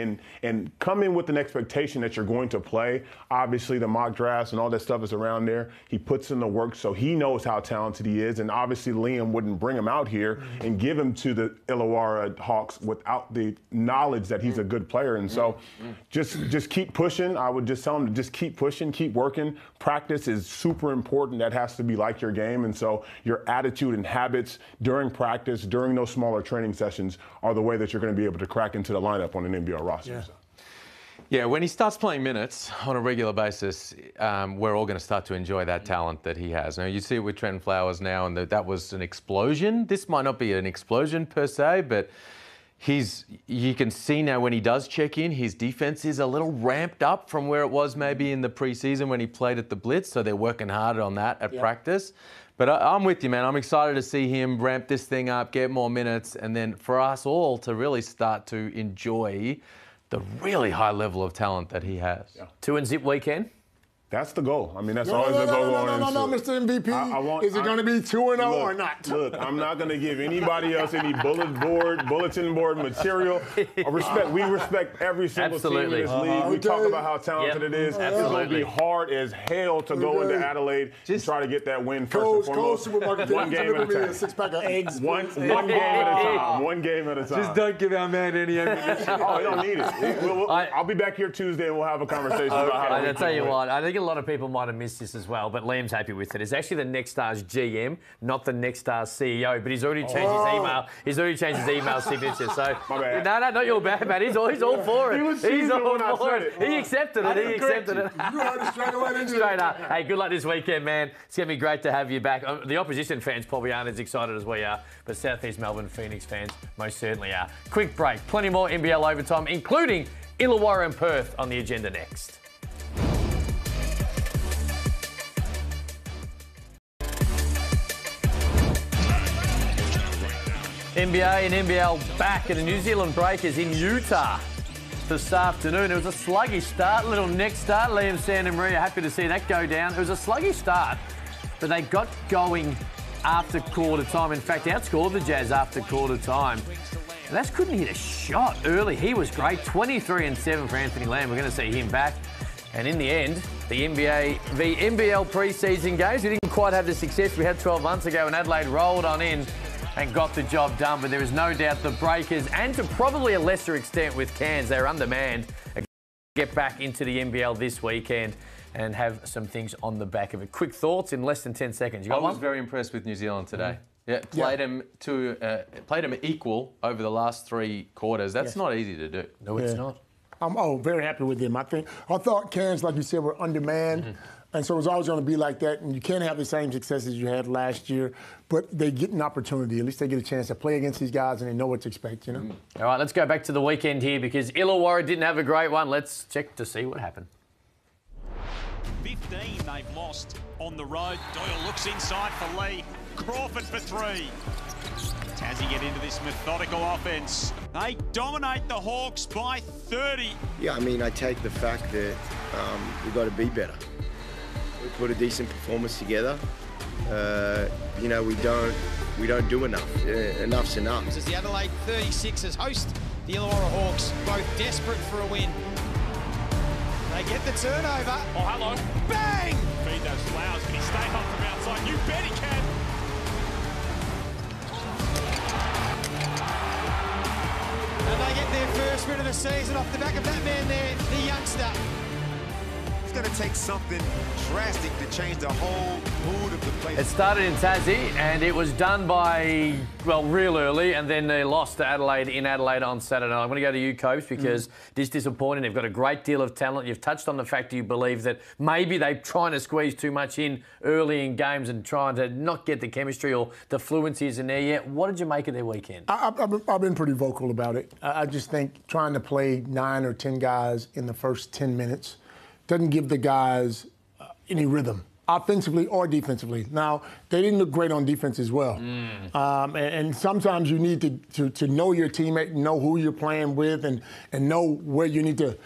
S10: and come in with an expectation that you're going to play. Obviously, the mock drafts and all that stuff is around there. He puts in the work, so he knows how talented he is. And obviously, Liam wouldn't bring him out here and give him to the Illawarra Hawks without the knowledge that he's a good player. And so just keep pushing. I would just tell him to just keep pushing, keep working. Practice is super important. That has to be like your game. And so your attitude and habits during practice, during those smaller training sessions, are the way that you're going to be able to crack into the lineup on an NBL roster.
S3: Yeah, when he starts playing minutes on a regular basis, we're all going to start to enjoy that talent that he has. Now, you see it with Trentyn Flowers now, and that was an explosion. This might not be an explosion per se, but you can see now when he does check in, his defense is a little ramped up from where it was maybe in the preseason when he played at the Blitz, so they're working hard on that at practice. But I'm with you, man. I'm excited to see him ramp this thing up, get more minutes, and then for us all to really start to enjoy the really high level of talent that he has.
S1: 2-0 weekend?
S10: That's the goal. I mean, that's always the goal.
S2: No, Mr. MVP. Is it going to be 2-0 or not?
S10: Look, I'm not going to give anybody else any bulletin board material. We respect every single team in this league. We talk about how talented it is. It's going to be hard as hell to go into Adelaide and try to get that win first and foremost. One game at a time.
S2: A six-pack of eggs.
S10: One game at a time. One game at a time.
S3: Just don't give our man any ammunition.
S10: Oh, we don't need it. I'll be back here Tuesday and we'll have a conversation about how to win.
S1: I'll tell you what, I think a lot of people might have missed this as well, but Liam's happy with it. It's actually the Next Stars GM, not the Next Stars CEO, but he's already changed his email. He's already changed his email signature. So
S10: my bad.
S1: No, not your bad, man. He's all for it.
S10: He's all for it.
S1: He accepted it. He accepted it.
S2: You heard it straight away, didn't you?
S1: Straight up. Hey, good luck this weekend, man. It's going to be great to have you back. The opposition fans probably aren't as excited as we are, but South East Melbourne Phoenix fans most certainly are. Quick break. Plenty more NBL Overtime, including Illawarra and Perth on the agenda next. NBA and NBL back, and the New Zealand Breakers in Utah this afternoon. It was a sluggish start, little neck start. Liam, Santa Maria, happy to see that go down. It was a sluggish start, but they got going after quarter time. In fact, outscored the Jazz after quarter time. And that's couldn't hit a shot early. He was great. 23-7 for Anthony Lamb. We're going to see him back. And in the end, the NBL pre-season games, we didn't quite have the success we had 12 months ago, and Adelaide rolled on in and got the job done. But there is no doubt the Breakers, and to probably a lesser extent with Cairns, they're undermanned, get back into the NBL this weekend and have some things on the back of it. Quick thoughts in less than 10 seconds. You got one?
S3: I was very impressed with New Zealand today. Yeah, played them equal over the last 3 quarters. That's not easy to do.
S1: No, it's not.
S2: I'm very happy with them. I thought Cairns, like you said, were undermanned. And so it's always going to be like that. And you can't have the same successes you had last year. But they get an opportunity. At least they get a chance to play against these guys and they know what to expect, you know?
S1: All right, let's go back to the weekend here because Illawarra didn't have a great one. Let's check to see what happened.
S5: 15 they've lost on the road. Doyle looks inside for Lee. Crawford for 3. Tassie get into this methodical offence. They dominate the Hawks by 30.
S11: Yeah, I mean, I take the fact that we've got to be better. We put a decent performance together. You know, we don't do enough. Enough's enough.
S4: This is the Adelaide 36ers host the Illawarra Hawks, both desperate for a win. They get the turnover.
S5: Oh, hello.
S4: Bang!
S5: Feed those Flowers. Can he stay hot from outside? You bet he can.
S4: And they get their first win of the season off the back of that man there, the youngster.
S6: It's going to take something drastic to change the whole mood of the place.
S1: It started in Tassie and it was done by, well, real early, and then they lost to Adelaide in Adelaide on Saturday night. I'm going to go to you, Copes, because it is disappointing. They've got a great deal of talent. You've touched on the fact that you believe that maybe they're trying to squeeze too much in early in games and trying to not get the chemistry or the fluency isn't there yet. What did you make of their weekend?
S2: I've been pretty vocal about it. I just think trying to play 9 or 10 guys in the first 10 minutes doesn't give the guys any rhythm, offensively or defensively. Now, they didn't look great on defense as well. And sometimes you need to know your teammate, know who you're playing with, and know where you need to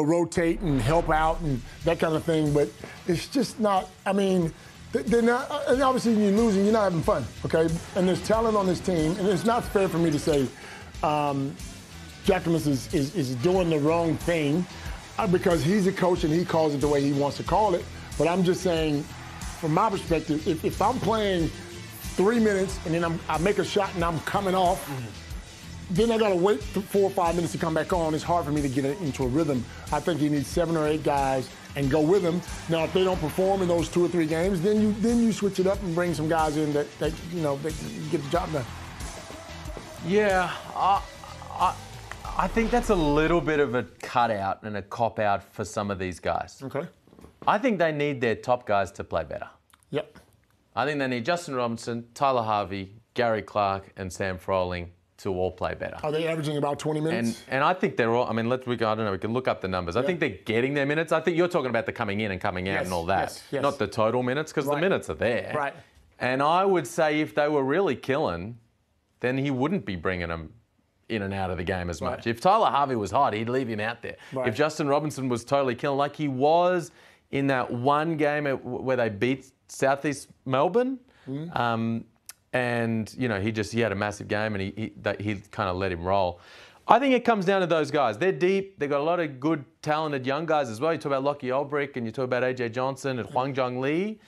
S2: rotate and help out and that kind of thing. But it's just not. I mean, they're not. And obviously, when you're losing, you're not having fun. Okay, and there's talent on this team, and it's not fair for me to say Jacquemus is doing the wrong thing. Because he's a coach and he calls it the way he wants to call it. But I'm just saying, from my perspective, if I'm playing 3 minutes and then I make a shot and I'm coming off, then I got to wait 4 or 5 minutes to come back on. It's hard for me to get into a rhythm. I think you need 7 or 8 guys and go with them. Now, if they don't perform in those 2 or 3 games, then you switch it up and bring some guys in that get the job done.
S3: Yeah, I think that's a little bit of a cutout and a cop-out for some of these guys.
S2: Okay.
S3: I think they need their top guys to play better.
S2: Yep.
S3: I think they need Justin Robinson, Tyler Harvey, Gary Clark, and Sam Froling to all play better.
S2: Are they averaging about 20 minutes?
S3: And I think they're all, I mean, I don't know, we can look up the numbers. I think they're getting their minutes. I think you're talking about the coming in and coming out and all that, not the total minutes, because the minutes are there.
S2: Right.
S3: And I would say if they were really killing, then he wouldn't be bringing them in and out of the game as much. If Tyler Harvey was hot, he'd leave him out there. If Justin Robinson was totally killing, like he was in that one game where they beat Southeast Melbourne, and you know he had a massive game and he kind of let him roll. I think it comes down to those guys. They're deep. They've got a lot of good, talented young guys as well. You talk about Lockie Olbrick and you talk about AJ Johnson and Huang Jung Lee.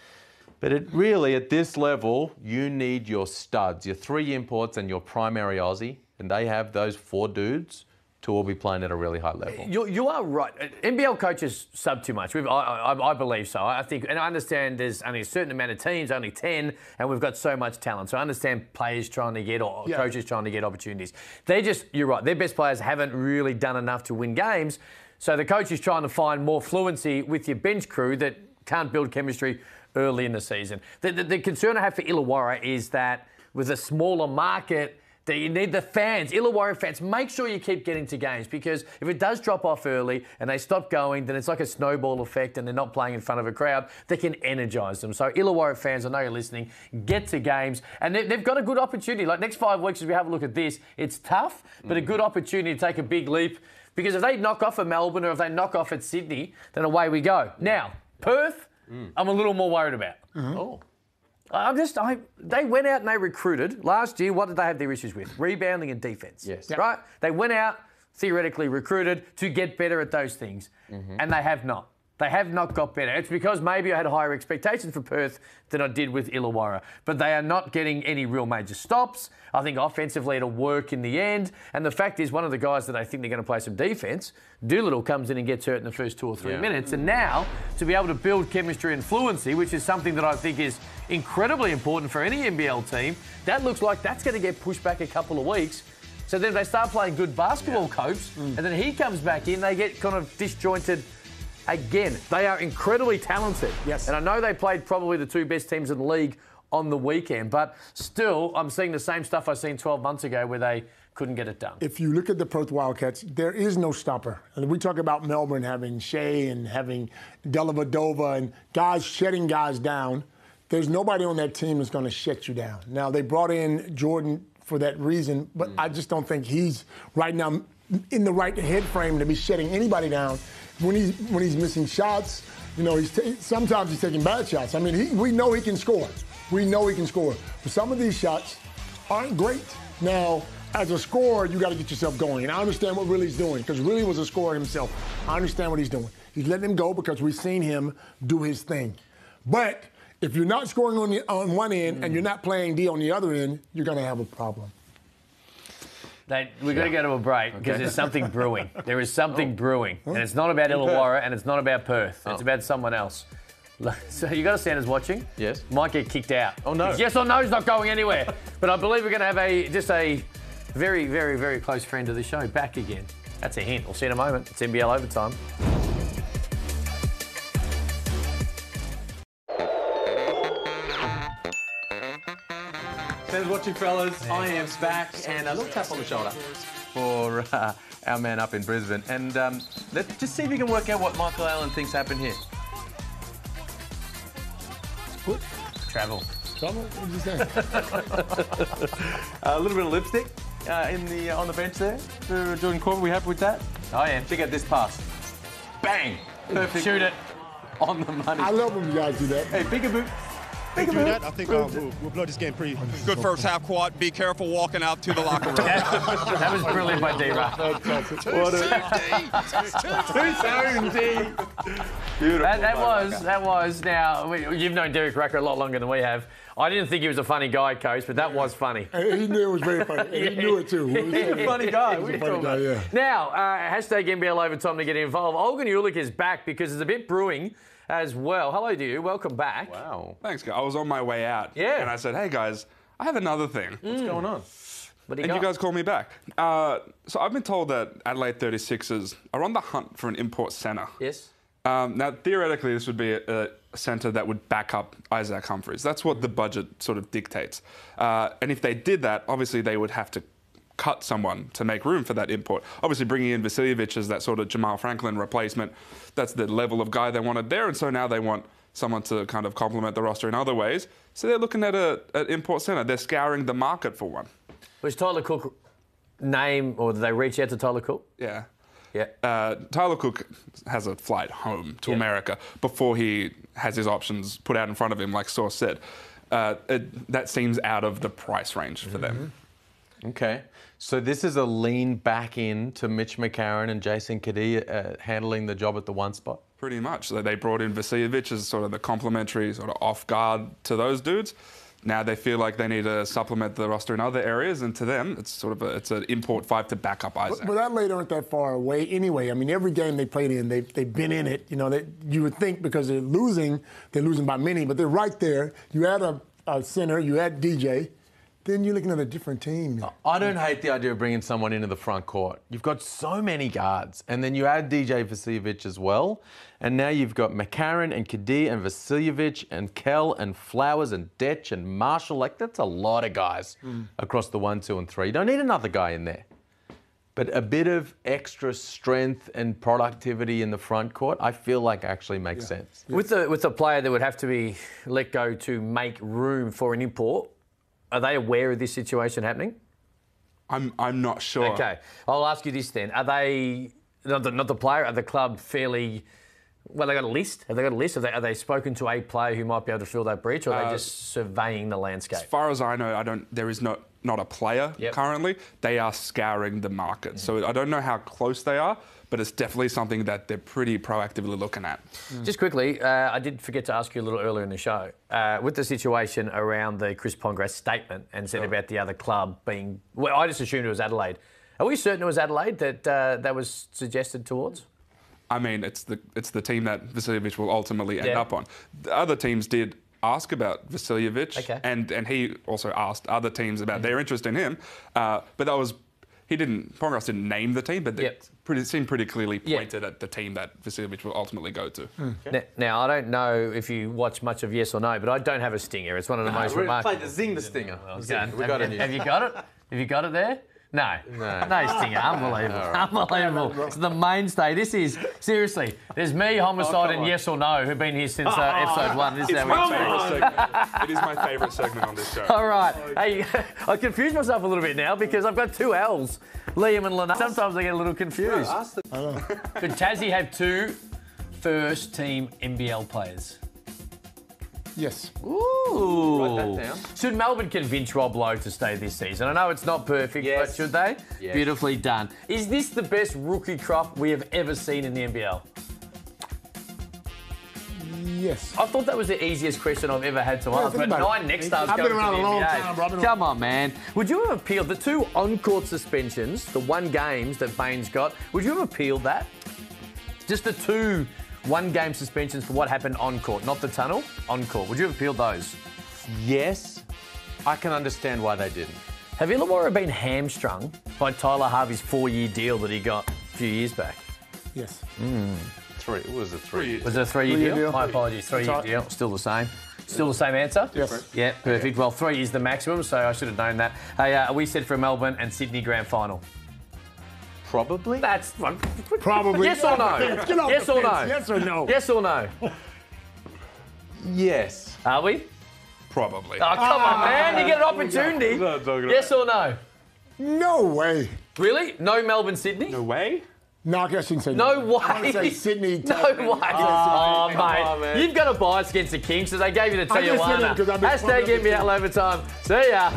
S3: But it really, at this level, you need your studs, your 3 imports and your primary Aussie. And they have those 4 dudes to all be playing at a really high level.
S1: You are right. NBL coaches sub too much. I believe so. I think, and I understand there's only a certain amount of teams, only 10, and we've got so much talent. So I understand players trying to get, or coaches trying to get opportunities. You're right, their best players haven't really done enough to win games. So the coach is trying to find more fluency with your bench crew that can't build chemistry early in the season. The concern I have for Illawarra is that with a smaller market, that you need the fans, Illawarra fans. Make sure you keep getting to games, because if it does drop off early and they stop going, then it's like a snowball effect and they're not playing in front of a crowd that can energise them. So Illawarra fans, I know you're listening, get to games. And they've got a good opportunity. Like next 5 weeks, as we have a look at this, it's tough, but a good opportunity to take a big leap. Because if they knock off at Melbourne or if they knock off at Sydney, then away we go. Now, Perth, I'm a little more worried about. Oh. They went out and they recruited. Last year, what did they have their issues with? Rebounding and defence.
S3: Yes.
S1: Right? They went out, theoretically recruited to get better at those things. And they have not. They have not got better. It's because maybe I had higher expectations for Perth than I did with Illawarra. But they are not getting any real major stops. I think offensively it'll work in the end. And the fact is, one of the guys that I think they're going to play some defence, Doolittle, comes in and gets hurt in the first 2 or 3 minutes. And now, to be able to build chemistry and fluency, which is something that I think is incredibly important for any NBL team, that looks like that's going to get pushed back a couple of weeks. So then if they start playing good basketball, Copes, and then he comes back in, they get kind of disjointed. Again, they are incredibly talented.
S2: Yes.
S1: And I know they played probably the 2 best teams in the league on the weekend, but still, I'm seeing the same stuff I seen 12 months ago where they couldn't get it done.
S2: If you look at the Perth Wildcats, there is no stopper. And we talk about Melbourne having Shea and having Dellavedova and guys shutting guys down. There's nobody on that team that's going to shut you down. Now, they brought in Jordan for that reason, but I just don't think he's right now in the right head frame to be shutting anybody down. When he's missing shots, you know, sometimes he's taking bad shots. I mean, we know he can score. We know he can score. But some of these shots aren't great. Now, as a scorer, you got to get yourself going. And I understand what Riley's doing, because Riley was a scorer himself. I understand what he's doing. He's letting him go because we've seen him do his thing. But if you're not scoring on one end and you're not playing D on the other end, you're going to have a problem.
S1: We've got to go to a break because there's something brewing. There is something brewing. And it's not about Illawarra and it's not about Perth. It's about someone else. So you got a Sanders watching?
S3: Yes.
S1: Might get kicked out.
S3: Oh, no.
S1: Yes or no is not going anywhere. But I believe we're going to have just a very, very, very close friend of the show back again. That's a hint. We'll see in a moment. It's NBL Overtime.
S3: Thanks for watching, fellas. I am back, and a little tap on the shoulder for our man up in Brisbane. And let's just see if you can work out what Michael Allen thinks happened here.
S1: Travel.
S2: Trouble? What did you say?
S3: A little bit of lipstick on the bench there for Jordan Corbett. We happy with that?
S1: I am.
S3: Check out this pass. Bang! Perfect.
S1: Shoot it.
S3: On the money.
S2: I love when you guys do that.
S3: Hey, Peekaboo.
S12: I think we'll blow this game pretty.
S13: Good first half, Quad. Be careful walking out to the locker room.
S1: That was brilliant by D-Rock.
S3: Too soon, D. Beautiful.
S1: That was. Now, you've known Derek Rucker a lot longer than we have. I didn't think he was a funny guy, Coach, but that was funny.
S2: He knew it was very funny. He knew it too.
S3: He's a funny guy.
S2: He's a funny guy, yeah.
S1: Now, hashtag NBL Overtime to get involved. Olgun Uluc is back because there's a bit brewing as well. Hello to you. Welcome back.
S3: Wow.
S7: Thanks, guys. I was on my way out.
S1: Yeah.
S7: And I said, hey, guys, I have another thing.
S3: What's going on?
S7: You guys call me back. So I've been told that Adelaide 36ers are on the hunt for an import centre.
S1: Yes.
S7: Now, theoretically, this would be a centre that would back up Isaac Humphries. That's what the budget sort of dictates. And if they did that, obviously they would have to cut someone to make room for that import. Obviously, bringing in Vasiljevic as that sort of Jamal Franklin replacement, that's the level of guy they wanted there. And so now they want someone to kind of complement the roster in other ways. So they're looking at an import centre. They're scouring the market for one.
S1: Was Tyler Cook name, or did they reach out to Tyler Cook?
S7: Yeah.
S1: Yeah.
S7: Tyler Cook has a flight home to America before he has his options put out in front of him, like Source said. That seems out of the price range for them.
S3: Okay. So this is a lean back in to Mitch McCarron and Jason Kadee handling the job at the one spot?
S7: Pretty much. So they brought in Vasiljevic as sort of the complementary, sort of off guard to those dudes. Now they feel like they need to supplement the roster in other areas, and to them, it's sort of it's an import five to back up Isaac.
S2: But Adelaide aren't that far away anyway. I mean, every game they played in, they've been in it. You know, you would think because they're losing by many, but they're right there. You add a center, you add DJ, then you're looking at a different team.
S3: I don't hate the idea of bringing someone into the front court. You've got so many guards, and then you add DJ Vasiljevic as well, and now you've got McCarron and Kadir and Vasiljevic and Kell and Flowers and Detch and Marshall. Like, that's a lot of guys across the 1, 2, and 3. You don't need another guy in there. But a bit of extra strength and productivity in the front court, I feel like actually makes sense.
S1: With the player that would have to be let go to make room for an import, are they aware of this situation happening?
S7: I'm not sure.
S1: Okay, I'll ask you this then: are they not the player? Are the club fairly? Well, they got a list. Have they got a list? Are they spoken to a player who might be able to fill that breach, or are they just surveying the landscape?
S7: As far as I know, there is not a player currently. They are scouring the market. So I don't know how close they are, but it's definitely something that they're pretty proactively looking at.
S1: Just quickly, I did forget to ask you a little earlier in the show, with the situation around the Chris Pongrass statement and said about the other club being, well, I just assumed it was Adelaide. Are we certain it was Adelaide that that was suggested towards?
S7: I mean, it's the team that Vasiljevic will ultimately end up on. The other teams did ask about Vasiljevic, and he also asked other teams about their interest in him. But that was, Pongrass didn't name the team, but it seemed pretty clearly pointed at the team that Vasiljevic will ultimately go to.
S1: Now, I don't know if you watch much of Yes or No, but I don't have a stinger. It's one of the most remarkable.
S3: Play the Zing the Stinger.
S1: Have you got it? Have you got it there? No stinger. Unbelievable. Unbelievable. It's the mainstay. This is, seriously, there's me, Homicide, and Yes or No, who've been here since episode 1. This is how we
S7: It is my favourite segment on this show.
S1: All right. Hey, I confused myself a little bit now because I've got 2 L's, Liam and Lynette. Sometimes I get a little confused. Could Tassie have 2 first-team NBL players?
S2: Yes.
S1: Ooh.
S3: Write that down.
S1: Should Melbourne convince Rob Lowe to stay this season? I know it's not perfect, but should they?
S3: Yes.
S1: Beautifully done. Is this the best rookie crop we have ever seen in the NBL?
S2: Yes.
S1: I thought that was the easiest question I've ever had to ask, but 9 next stars
S2: I've
S1: going
S2: been around
S1: to the
S2: a long
S1: NBA.
S2: time, Robin.
S1: Come on, man. Would you have appealed the 2 on-court suspensions, the 1 games that Baines got? Would you have appealed that? Just the 2 1-game suspensions for what happened on court, not the tunnel, on court. Would you have appealed those?
S3: Yes, I can understand why they didn't.
S1: Have Illawarra been hamstrung by Tyler Harvey's 4-year deal that he got a few years back?
S2: Yes.
S3: 3. It was a 3.
S1: Was it a 3-year deal? My apologies, 3-year deal. Still the same. Still the same answer?
S2: Yes.
S1: Yeah, perfect. Well, 3 is the maximum, so I should have known that. Hey, are we set for a Melbourne and Sydney grand final?
S3: Probably.
S1: That's
S2: Probably.
S1: Yes or no? Yes or no?
S2: Yes or no?
S1: Yes or no?
S3: Yes.
S1: Are we?
S7: Probably.
S1: Oh, come on, man. You get an opportunity. Yes or no?
S2: No way.
S1: Really? No Melbourne, Sydney?
S7: No way?
S2: No, I guess you can say
S1: No way.
S2: I want to say Sydney.
S1: No way. Oh, mate.
S3: on, man.
S1: You've got a bias against the Kings, so they gave you the
S2: I just said it
S1: Tijuana.
S2: because I've been
S1: Hashtag NBL Overtime. See ya.